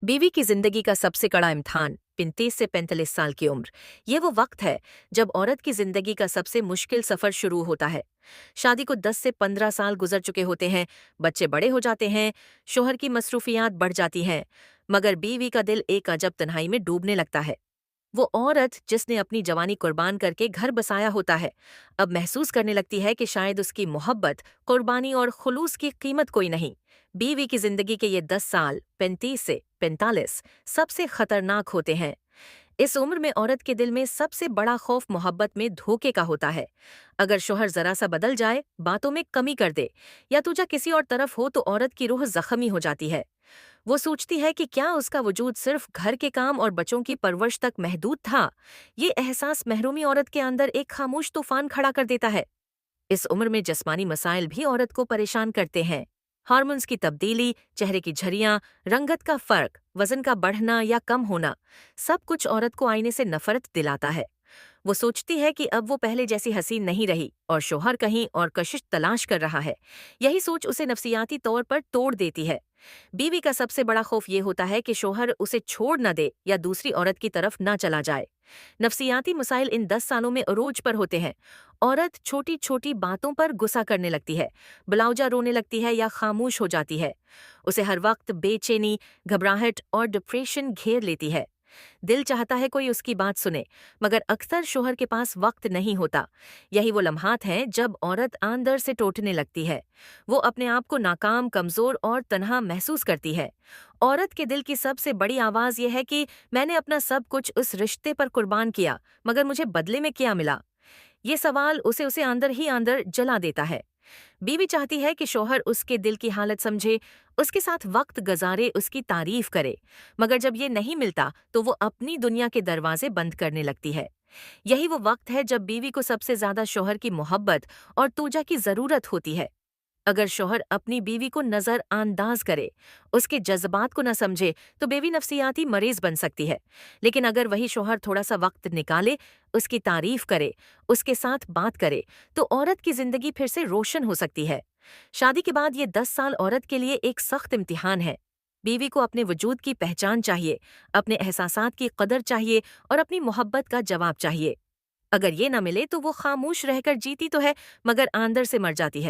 बीवी की जिंदगी का सबसे कड़ा इम्तिहान 35 से 45 साल की उम्र। ये वो वक्त है जब औरत की जिंदगी का सबसे मुश्किल सफर शुरू होता है। शादी को 10 से 15 साल गुजर चुके होते हैं, बच्चे बड़े हो जाते हैं, शोहर की मसरूफियात बढ़ जाती हैं, मगर बीवी का दिल एक अजब तन्हाई में डूबने लगता है। वो औरत जिसने अपनी जवानी कुर्बान करके घर बसाया होता है, अब महसूस करने लगती है कि शायद उसकी मोहब्बत, कुर्बानी और खुलूस की कीमत कोई नहीं। बीवी की जिंदगी के ये 10 साल 35 से 45 सबसे खतरनाक होते हैं। इस उम्र में औरत के दिल में सबसे बड़ा खौफ मोहब्बत में धोखे का होता है। अगर शोहर जरा सा बदल जाए, बातों में कमी कर दे या तुझा किसी और तरफ हो तो औरत की रूह जख्मी हो जाती है। वो सोचती है कि क्या उसका वजूद सिर्फ घर के काम और बच्चों की परवरिश तक महदूद था। ये एहसास महरूमी औरत के अंदर एक खामोश तूफान खड़ा कर देता है। इस उम्र में जिस्मानी मसाइल भी औरत को परेशान करते हैं। हार्मोन्स की तब्दीली, चेहरे की झुर्रियां, रंगत का फर्क, वजन का बढ़ना या कम होना, सब कुछ औरत को आईने से नफरत दिलाता है। वो सोचती है कि अब वो पहले जैसी हसीन नहीं रही और शोहर कहीं और कशिश तलाश कर रहा है। यही सोच उसे नफसियाती तौर पर तोड़ देती है। बीवी का सबसे बड़ा खौफ ये होता है कि शोहर उसे छोड़ न दे या दूसरी औरत की तरफ न चला जाए। नफसियाती मसाइल इन 10 सालों में अरोज पर होते हैं। औरत छोटी छोटी बातों पर गुस्सा करने लगती है, ब्लाउजा रोने लगती है या खामोश हो जाती है। उसे हर वक्त बेचैनी, घबराहट और डिप्रेशन घेर लेती है। दिल चाहता है कोई उसकी बात सुने, मगर अक्सर शोहर के पास वक्त नहीं होता। यही वो लम्हात हैं जब औरत अंदर से टूटने लगती है। वो अपने आप को नाकाम, कमजोर और तन्हा महसूस करती है। औरत के दिल की सबसे बड़ी आवाज यह है कि मैंने अपना सब कुछ उस रिश्ते पर कुर्बान किया, मगर मुझे बदले में क्या मिला? ये सवाल उसे उसे अंदर ही अंदर जला देता है। बीवी चाहती है कि शौहर उसके दिल की हालत समझे, उसके साथ वक्त गुजारे, उसकी तारीफ करे, मगर जब ये नहीं मिलता तो वो अपनी दुनिया के दरवाजे बंद करने लगती है। यही वो वक्त है जब बीवी को सबसे ज्यादा शौहर की मोहब्बत और तूजा की जरूरत होती है। अगर शौहर अपनी बीवी को नजर अंदाज करे, उसके जज्बात को न समझे, तो बीवी नफसियाती मरीज बन सकती है। लेकिन अगर वही शौहर थोड़ा सा वक्त निकाले, उसकी तारीफ करे, उसके साथ बात करे, तो औरत की जिंदगी फिर से रोशन हो सकती है। शादी के बाद ये 10 साल औरत के लिए एक सख्त इम्तिहान है। बीवी को अपने वजूद की पहचान चाहिए, अपने एहसासात की कदर चाहिए और अपनी मोहब्बत का जवाब चाहिए। अगर ये न मिले तो वो खामोश रहकर जीती तो है, मगर अंदर से मर जाती है।